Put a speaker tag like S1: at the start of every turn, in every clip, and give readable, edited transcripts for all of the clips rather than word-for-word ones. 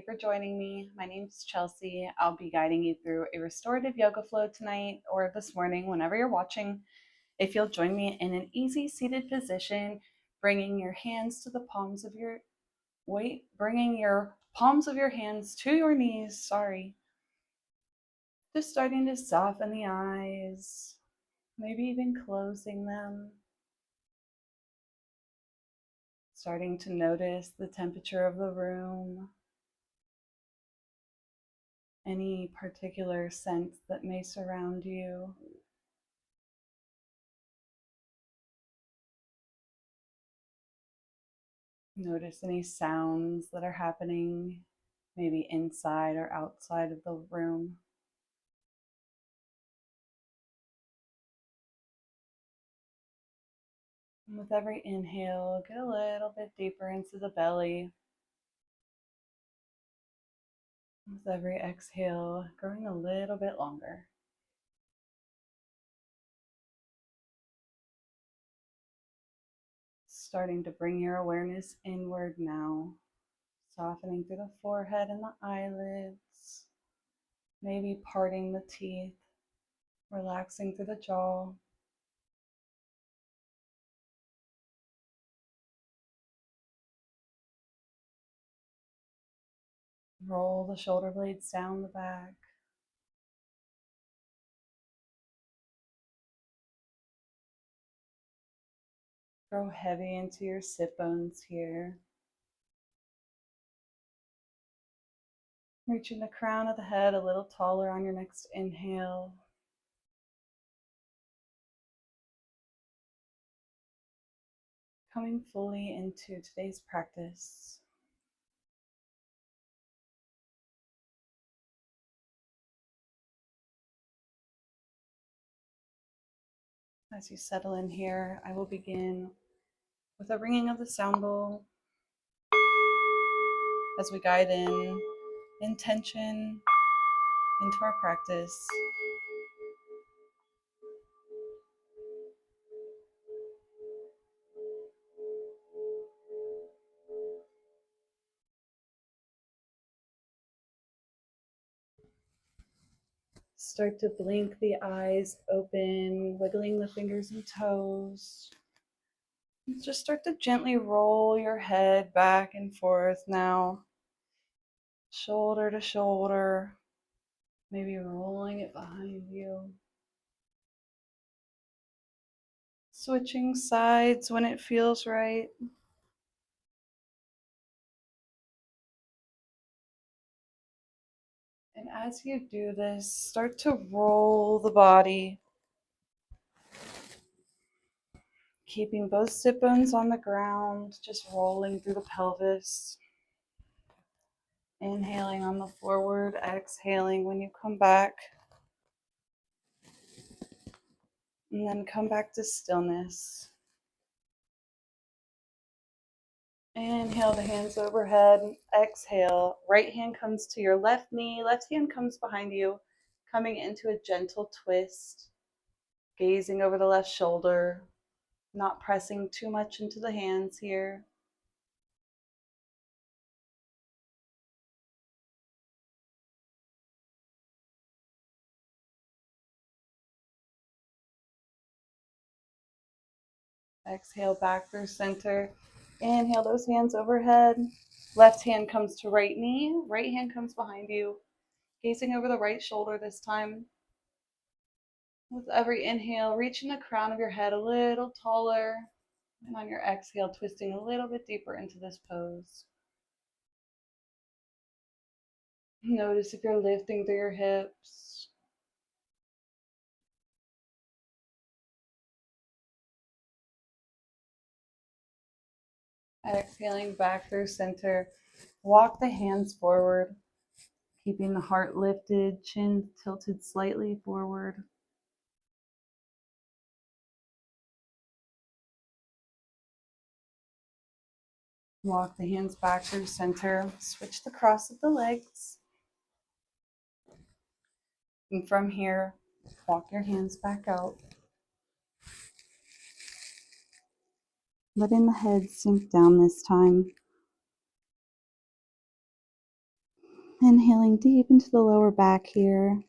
S1: for joining me. My name's Chelsea. I'll be guiding you through a restorative yoga flow tonight or this morning, whenever you're watching. If you'll join me in an easy seated position, bringing your hands to the palms of your bringing your palms of your hands to your knees. Just starting to soften the eyes, maybe even closing them. Starting to notice the temperature of the room. Any particular scent that may surround you. Notice any sounds that are happening, maybe inside or outside of the room. And with every inhale, get a little bit deeper into the belly. With every exhale, growing a little bit longer. Starting to bring your awareness inward now, softening through the forehead and the eyelids, maybe parting the teeth, relaxing through the jaw. Roll the shoulder blades down the back. Grow heavy into your sit bones here. Reaching the crown of the head a little taller on your next inhale. Coming fully into today's practice. As you settle in here, I will begin with a ringing of the sound bowl as we guide in intention into our practice. Start to blink the eyes open, wiggling the fingers and toes. Just start to gently roll your head back and forth now, shoulder to shoulder, maybe rolling it behind you. Switching sides when it feels right. And as you do this, start to roll the body, keeping both sit bones on the ground, just rolling through the pelvis. Inhaling on the forward, exhaling when you come back. And then come back to stillness. Inhale the hands overhead. Exhale. Right hand comes to your left knee. Left hand comes behind you, coming into a gentle twist. Gazing over the left shoulder. Not pressing too much into the hands here. Exhale back through center. Inhale those hands overhead. Left hand comes to right knee. Right hand comes behind you. Gazing over the right shoulder this time. With every inhale, reaching the crown of your head a little taller. And on your exhale, twisting a little bit deeper into this pose. Notice if you're lifting through your hips. Exhaling back through center. Walk the hands forward, keeping the heart lifted, chin tilted slightly forward. Walk the hands back through center. Switch the cross of the legs. And from here, walk your hands back out. Letting the head sink down this time. Inhaling deep into the lower back here.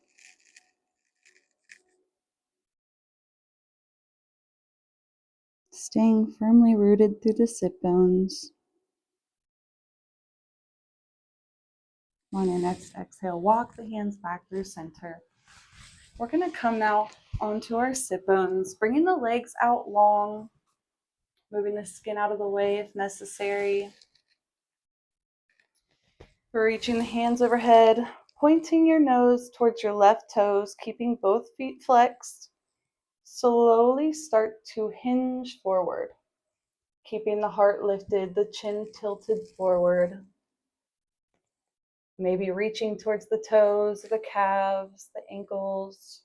S1: Staying firmly rooted through the sit bones. On your next exhale, walk the hands back through center. We're going to come now onto our sit bones, bringing the legs out long, moving the skin out of the way if necessary. We're reaching the hands overhead, pointing your nose towards your left toes, keeping both feet flexed. Slowly start to hinge forward, keeping the heart lifted, the chin tilted forward. Maybe reaching towards the toes, the calves, the ankles.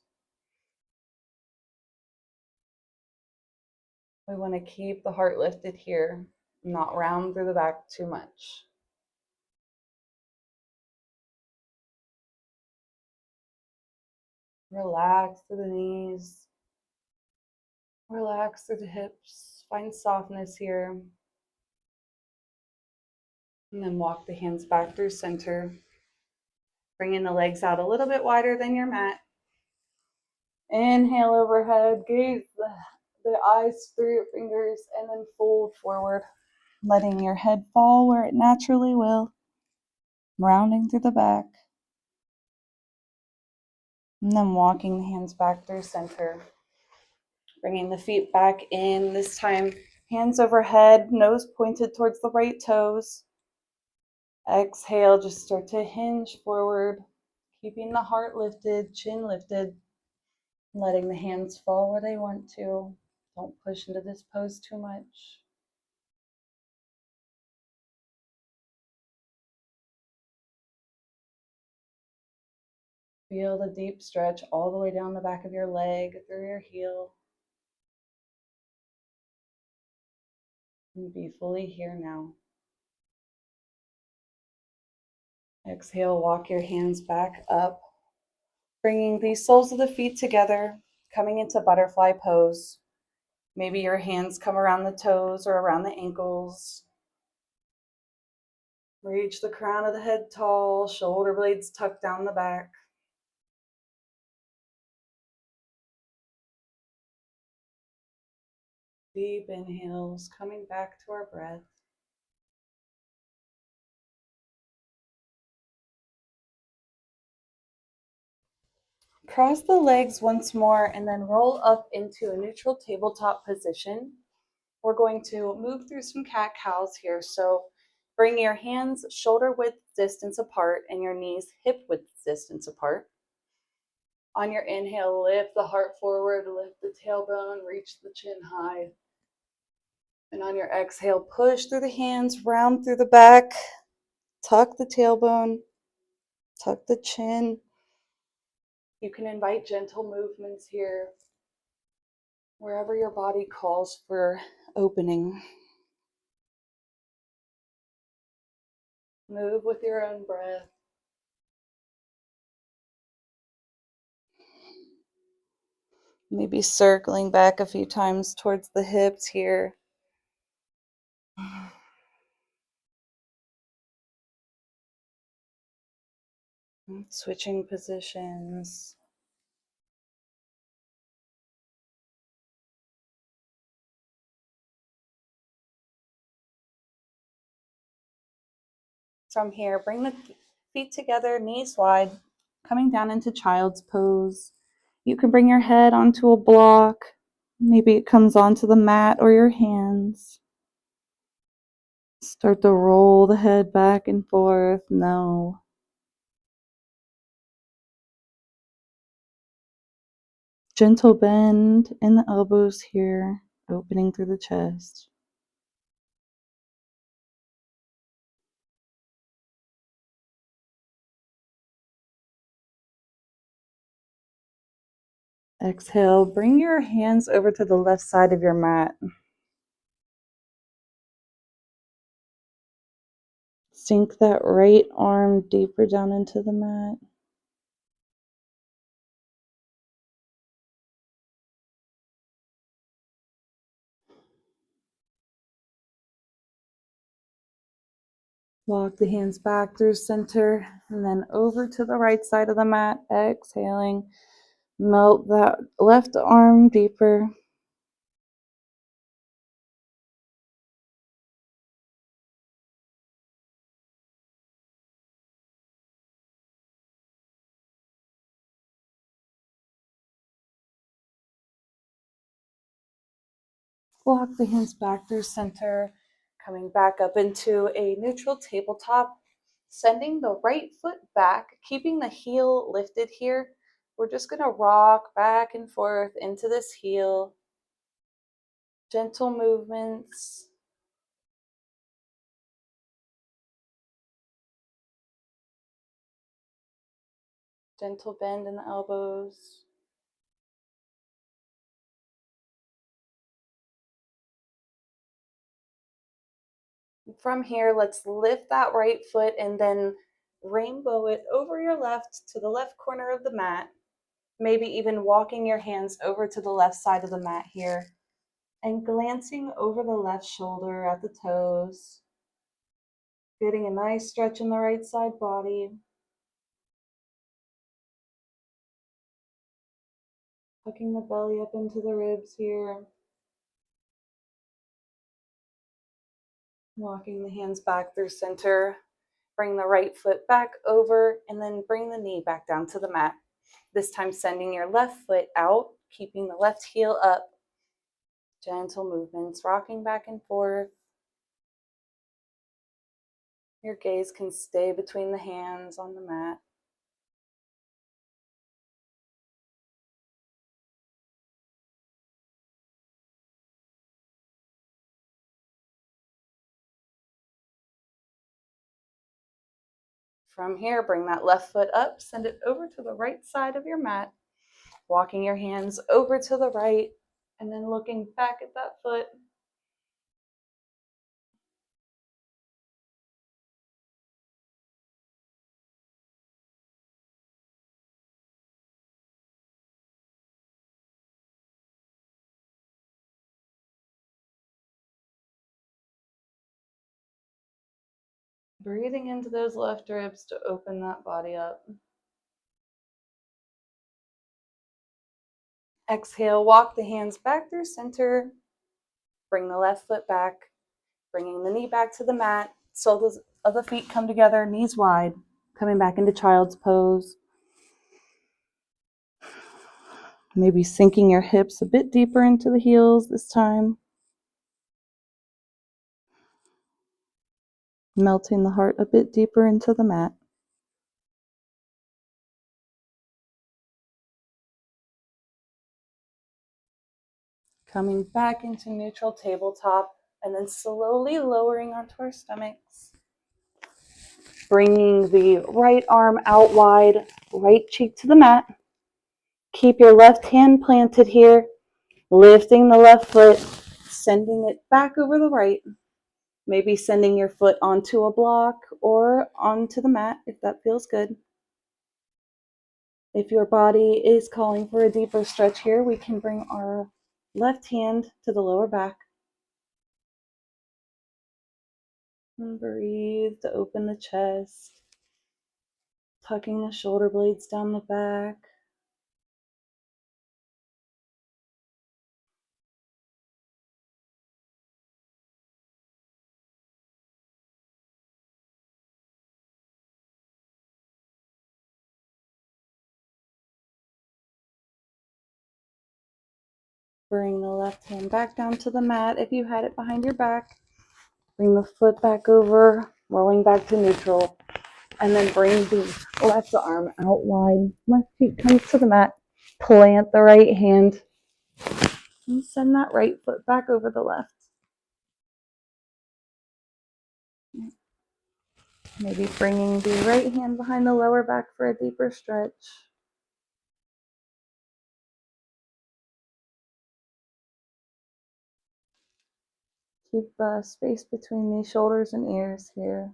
S1: We want to keep the heart lifted here, not round through the back too much. Relax through the knees. Relax through the hips. Find softness here. And then walk the hands back through center. Bringing the legs out a little bit wider than your mat. Inhale overhead. Gaze the eyes through your fingers and then fold forward. Letting your head fall where it naturally will. Rounding through the back. And then walking the hands back through center. Bringing the feet back in. This time, hands overhead, nose pointed towards the right toes. Exhale, just start to hinge forward, keeping the heart lifted, chin lifted, letting the hands fall where they want to. Don't push into this pose too much. Feel the deep stretch all the way down the back of your leg, through your heel. And be fully here now. Exhale, walk your hands back up, bringing the soles of the feet together, coming into butterfly pose. Maybe your hands come around the toes or around the ankles. Reach the crown of the head tall, shoulder blades tucked down the back. Deep inhales, coming back to our breath. Cross the legs once more and then roll up into a neutral tabletop position. We're going to move through some cat-cows here. So bring your hands shoulder width distance apart and your knees hip width distance apart. On your inhale, lift the heart forward, lift the tailbone, reach the chin high. And on your exhale, push through the hands, round through the back, tuck the tailbone, tuck the chin. You can invite gentle movements here, wherever your body calls for opening. Move with your own breath. Maybe circling back a few times towards the hips here. Switching positions. From here, bring the feet together, knees wide, coming down into child's pose. You can bring your head onto a block. Maybe it comes onto the mat or your hands. Start to roll the head back and forth. No. Gentle bend in the elbows here, opening through the chest. Exhale, bring your hands over to the left side of your mat. Sink that right arm deeper down into the mat. Walk the hands back through center and then over to the right side of the mat. Exhaling. Melt that left arm deeper. Walk the hands back through center, coming back up into a neutral tabletop, sending the right foot back, keeping the heel lifted here. We're just going to rock back and forth into this heel. Gentle movements. Gentle bend in the elbows. From here, let's lift that right foot and then rainbow it over your left to the left corner of the mat. Maybe even walking your hands over to the left side of the mat here and glancing over the left shoulder at the toes. Getting a nice stretch in the right side body. Tucking the belly up into the ribs here. Walking the hands back through center. Bring the right foot back over and then bring the knee back down to the mat. This time sending your left foot out, keeping the left heel up. Gentle movements, rocking back and forth. Your gaze can stay between the hands on the mat. From here, bring that left foot up, send it over to the right side of your mat, walking your hands over to the right, and then looking back at that foot. Breathing into those left ribs to open that body up. Exhale, walk the hands back through center. Bring the left foot back, bringing the knee back to the mat. Soles of the feet come together, knees wide, coming back into child's pose. Maybe sinking your hips a bit deeper into the heels this time. Melting the heart a bit deeper into the mat. Coming back into neutral tabletop and then slowly lowering onto our stomachs. Bringing the right arm out wide, right cheek to the mat. Keep your left hand planted here, lifting the left foot, sending it back over the right. Maybe sending your foot onto a block or onto the mat if that feels good. If your body is calling for a deeper stretch here, we can bring our left hand to the lower back. And breathe to open the chest, tucking the shoulder blades down the back. Bring the left hand back down to the mat if you had it behind your back. Bring the foot back over, rolling back to neutral. And then bring the left arm out wide. Left feet comes to the mat. Plant the right hand. And send that right foot back over the left. Maybe bringing the right hand behind the lower back for a deeper stretch. Keep space between the shoulders and ears here.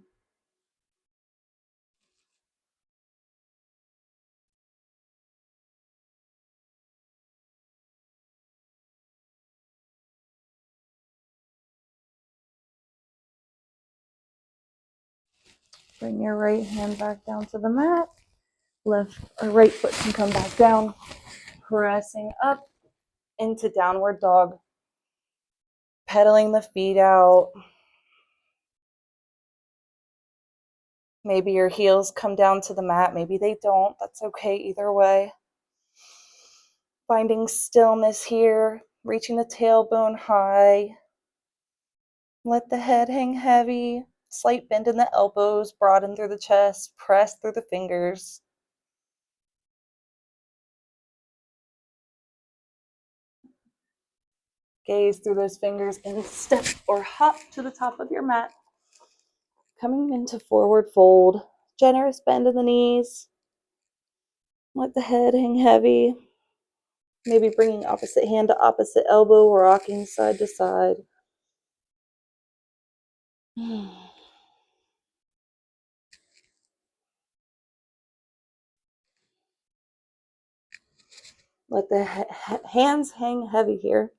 S1: Bring your right hand back down to the mat. Left or right foot can come back down. Pressing up into downward dog. Pedaling the feet out. Maybe your heels come down to the mat. Maybe they don't. That's okay either way. Finding stillness here. Reaching the tailbone high. Let the head hang heavy. Slight bend in the elbows. Broaden through the chest. Press through the fingers. Gaze through those fingers and step or hop to the top of your mat. Coming into forward fold. Generous bend in the knees. Let the head hang heavy. Maybe bringing opposite hand to opposite elbow, rocking side to side. Let the hands hang heavy here.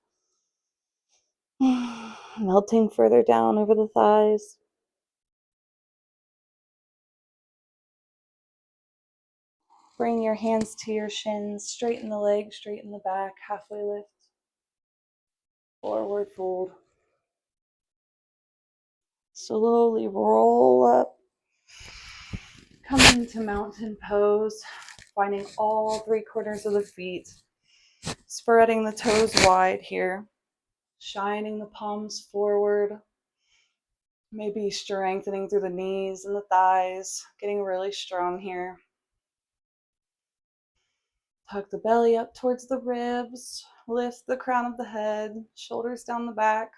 S1: Melting further down over the thighs. Bring your hands to your shins. Straighten the legs, straighten the back. Halfway lift. Forward fold. Slowly roll up. Come into mountain pose. Finding all 3/4 of the feet. Spreading the toes wide here. Shining the palms forward. Maybe strengthening through the knees and the thighs. Getting really strong here. Tuck the belly up towards the ribs. Lift the crown of the head. Shoulders down the back.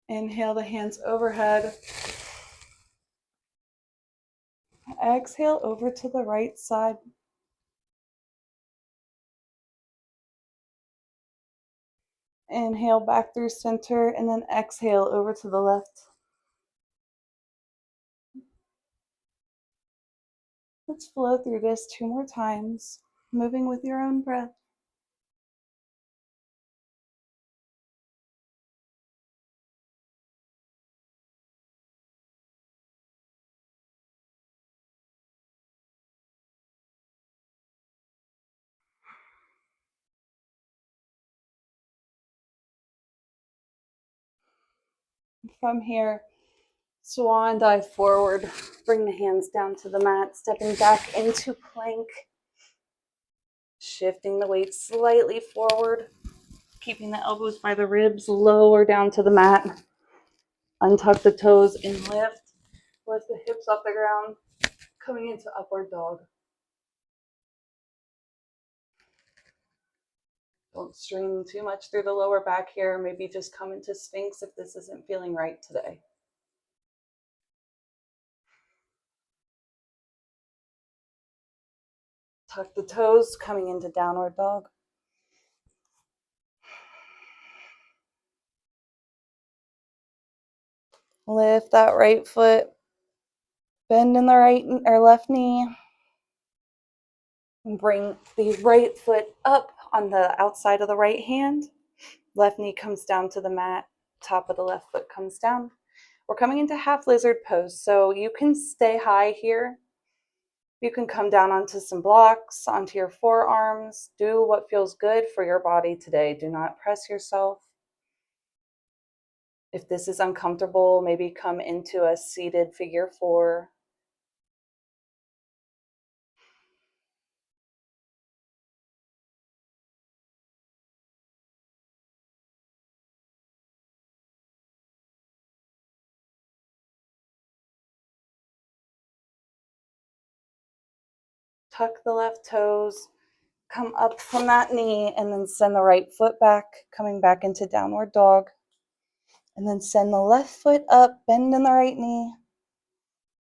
S1: Inhale the hands overhead. Exhale over to the right side. Inhale back through center and then exhale over to the left. Let's flow through this 2 more times, moving with your own breath. From here, swan dive forward. Bring the hands down to the mat, stepping back into plank. Shifting the weight slightly forward, keeping the elbows by the ribs, lower down to the mat. Untuck the toes and lift. Lift the hips off the ground, coming into upward dog. Don't strain too much through the lower back here. Maybe just come into Sphinx if this isn't feeling right today. Tuck the toes, coming into downward dog. Lift that right foot. Bend in the right or left knee. And bring the right foot up on the outside of the right hand. Left knee comes down to the mat. Top of the left foot comes down. We're coming into half lizard pose, so you can stay high here. You can come down onto some blocks, onto your forearms. Do what feels good for your body today. Do not press yourself. If this is uncomfortable, maybe come into a seated figure 4. Tuck the left toes. Come up from that knee and then send the right foot back, coming back into downward dog. And then send the left foot up, bend in the right knee.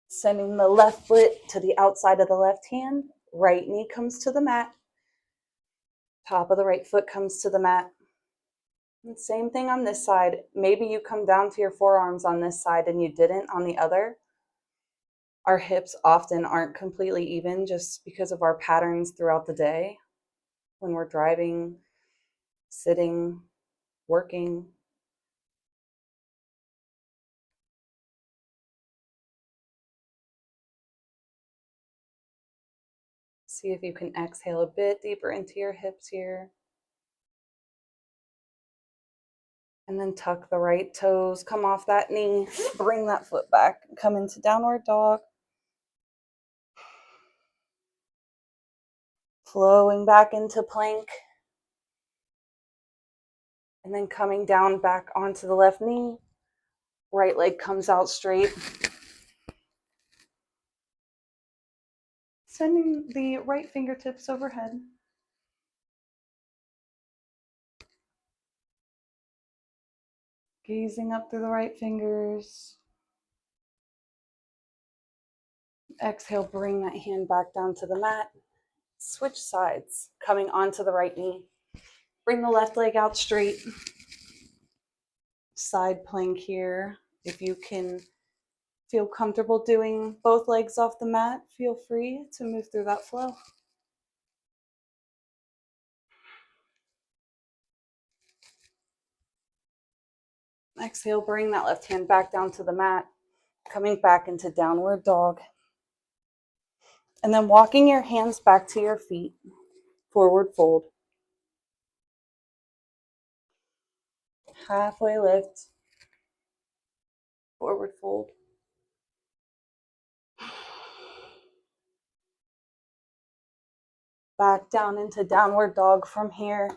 S1: Sending the left foot to the outside of the left hand. Right knee comes to the mat. Top of the right foot comes to the mat. And same thing on this side. Maybe you come down to your forearms on this side and you didn't on the other. Our hips often aren't completely even just because of our patterns throughout the day. When we're driving, sitting, working. See if you can exhale a bit deeper into your hips here. And then tuck the right toes, come off that knee, bring that foot back, come into downward dog. Flowing back into plank. And then coming down back onto the left knee. Right leg comes out straight. Sending the right fingertips overhead. Gazing up through the right fingers. Exhale, bring that hand back down to the mat. Switch sides, coming onto the right knee. Bring the left leg out straight. Side plank here. If you can feel comfortable doing both legs off the mat, feel free to move through that flow. Exhale, bring that left hand back down to the mat, coming back into downward dog. And then walking your hands back to your feet, forward fold. Halfway lift, forward fold. Back down into downward dog from here.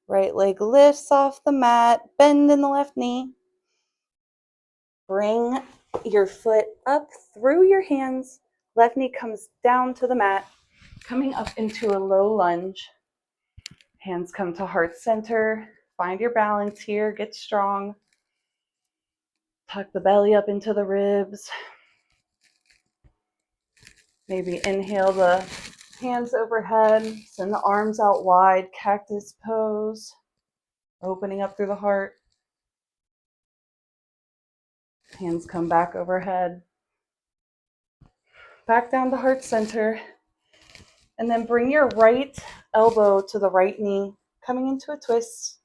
S1: Right leg lifts off the mat, bend in the left knee. Bring your foot up through your hands. Left knee comes down to the mat, coming up into a low lunge. Hands come to heart center. Find your balance here. Get strong. Tuck the belly up into the ribs. Maybe inhale the hands overhead. Send the arms out wide. Cactus pose. Opening up through the heart. Hands come back overhead. Back down to heart center. And then bring your right elbow to the right knee, coming into a twist,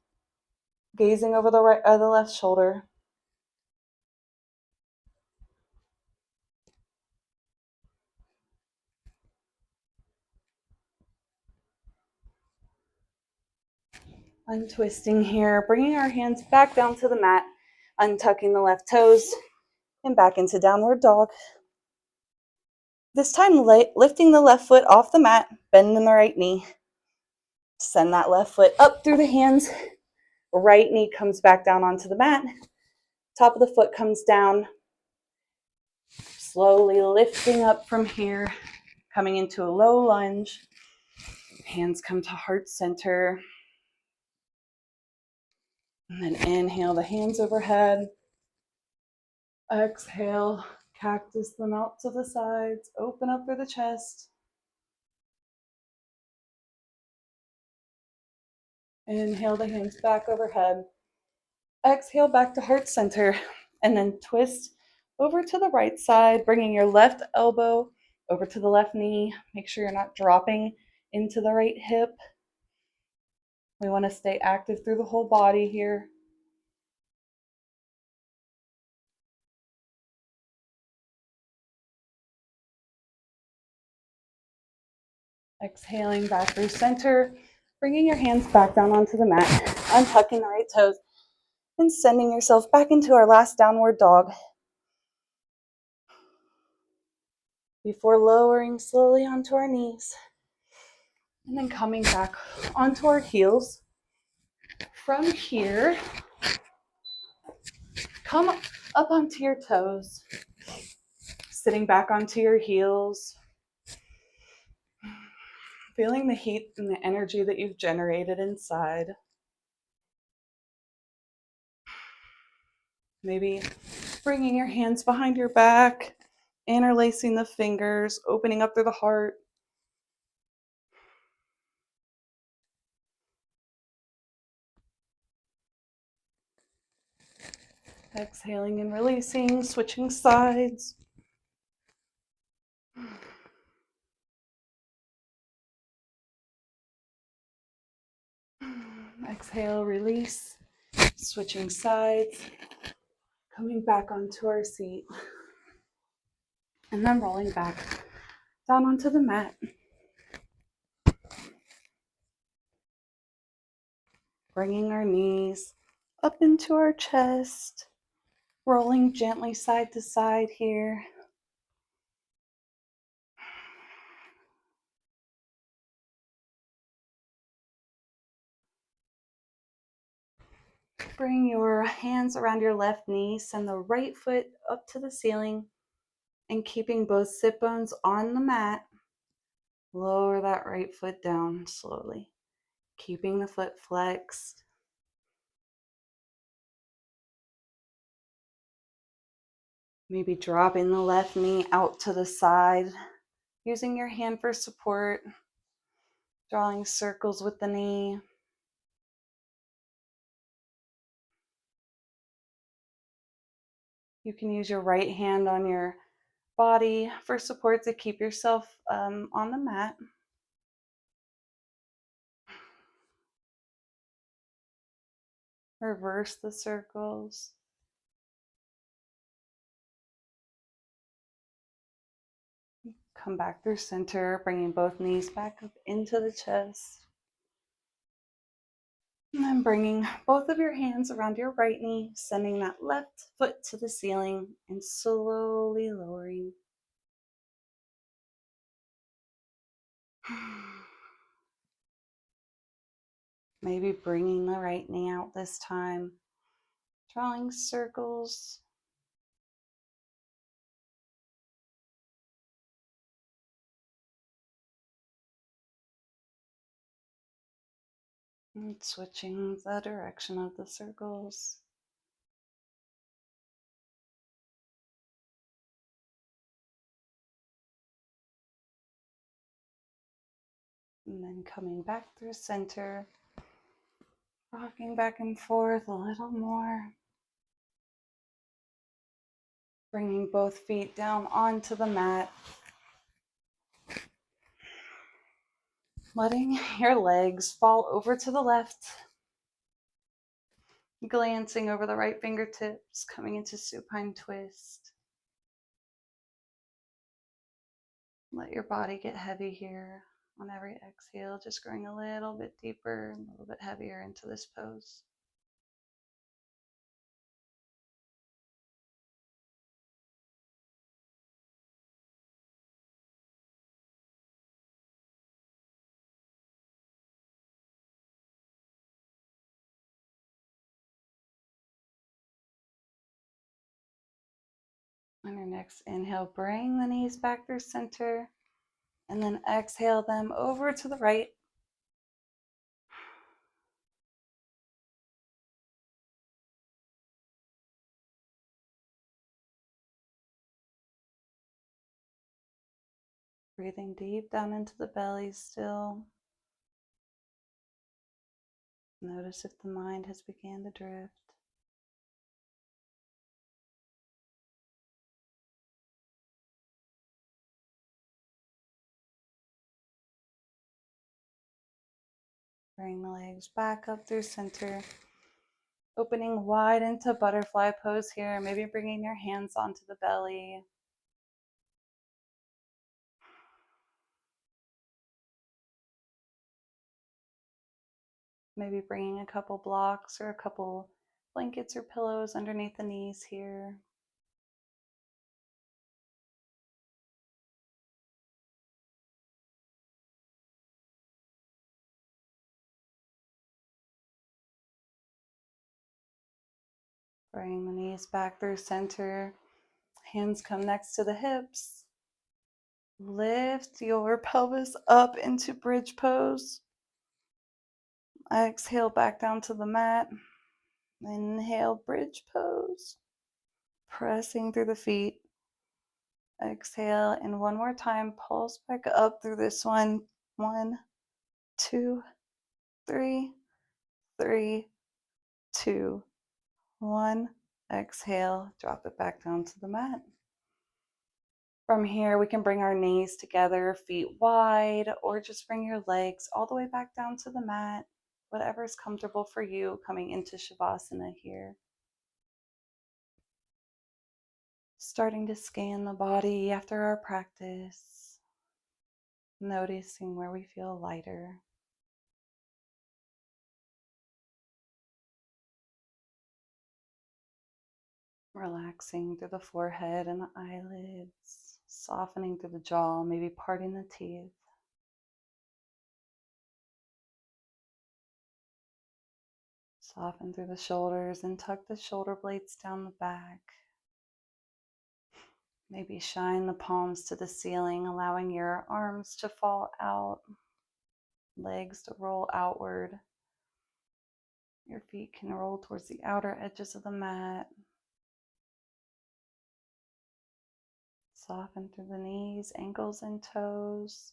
S1: gazing over the left shoulder. Untwisting here, bringing our hands back down to the mat, untucking the left toes, and back into downward dog. This time, lifting the left foot off the mat, bending the right knee. Send that left foot up through the hands. Right knee comes back down onto the mat. Top of the foot comes down. Slowly lifting up from here, coming into a low lunge. Hands come to heart center. And then inhale the hands overhead. Exhale, cactus them out to the sides. Open up through the chest. Inhale the hands back overhead. Exhale back to heart center. And then twist over to the right side, bringing your left elbow over to the left knee. Make sure you're not dropping into the right hip. We want to stay active through the whole body here. Exhaling back through center, bringing your hands back down onto the mat, untucking the right toes, and sending yourself back into our last downward dog. Before lowering slowly onto our knees, and then coming back onto our heels. From here, come up onto your toes, sitting back onto your heels, feeling the heat and the energy that you've generated inside. Maybe bringing your hands behind your back, interlacing the fingers, opening up through the heart. Exhaling and releasing, switching sides. Exhale, release, switching sides. Coming back onto our seat and then rolling back down onto the mat. Bringing our knees up into our chest, rolling gently side to side here. Bring your hands around your left knee, send the right foot up to the ceiling, and keeping both sit bones on the mat, lower that right foot down slowly, keeping the foot flexed. Maybe dropping the left knee out to the side, using your hand for support, drawing circles with the knee. You can use your right hand on your body for support to keep yourself on the mat. Reverse the circles. Come back through center, bringing both knees back up into the chest. And then bringing both of your hands around your right knee, sending that left foot to the ceiling and slowly lowering. Maybe bringing the right knee out this time, drawing circles. And switching the direction of the circles. And then coming back through center, rocking back and forth a little more. Bringing both feet down onto the mat. Letting your legs fall over to the left. Glancing over the right fingertips, coming into supine twist. Let your body get heavy here on every exhale, just growing a little bit deeper, a little bit heavier into this pose. On your next inhale, bring the knees back through center, and then exhale them over to the right. Breathing deep down into the belly still. Notice if the mind has begun to drift. Bring the legs back up through center. Opening wide into butterfly pose here. Maybe bringing your hands onto the belly. Maybe bringing a couple blocks or a couple blankets or pillows underneath the knees here. Bring the knees back through center. Hands come next to the hips. Lift your pelvis up into bridge pose. Exhale back down to the mat. Inhale, bridge pose. Pressing through the feet. Exhale, and one more time, pulse back up through this one. 1, 2, 3, 3, 2, 1. Exhale, drop it back down to the mat. From here, we can bring our knees together, feet wide, or just bring your legs all the way back down to the mat. Whatever is comfortable for you coming into Shavasana here. Starting to scan the body after our practice, noticing where we feel lighter. Relaxing through the forehead and the eyelids, softening through the jaw, maybe parting the teeth. Soften through the shoulders and tuck the shoulder blades down the back. Maybe shine the palms to the ceiling, allowing your arms to fall out, legs to roll outward. Your feet can roll towards the outer edges of the mat. Soften through the knees, ankles, and toes.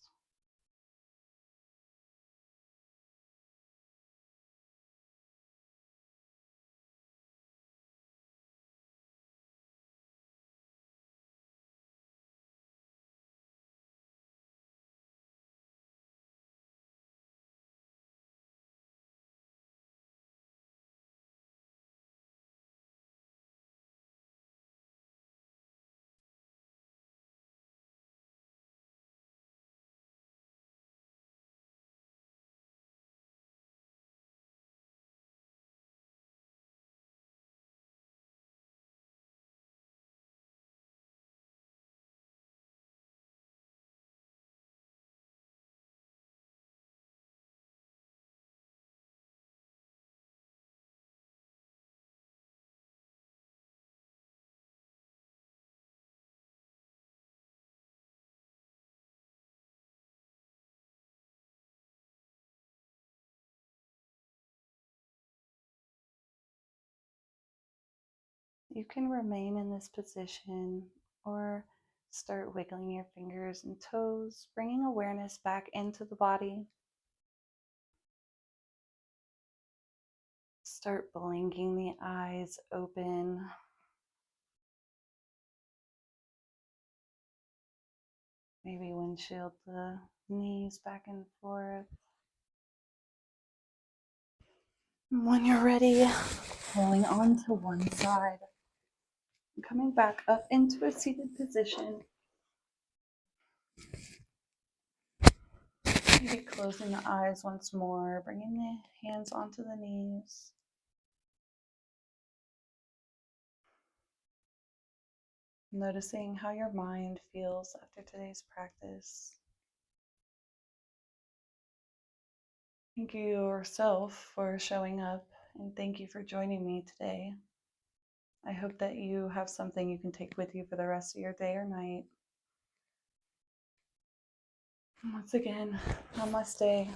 S1: You can remain in this position or start wiggling your fingers and toes, bringing awareness back into the body. Start blinking the eyes open. Maybe windshield the knees back and forth. When you're ready, rolling onto one side, coming back up into a seated position. Maybe closing the eyes once more, bringing the hands onto the knees. Noticing how your mind feels after today's practice. Thank you yourself for showing up, and thank you for joining me today. I hope that you have something you can take with you for the rest of your day or night. Once again, namaste.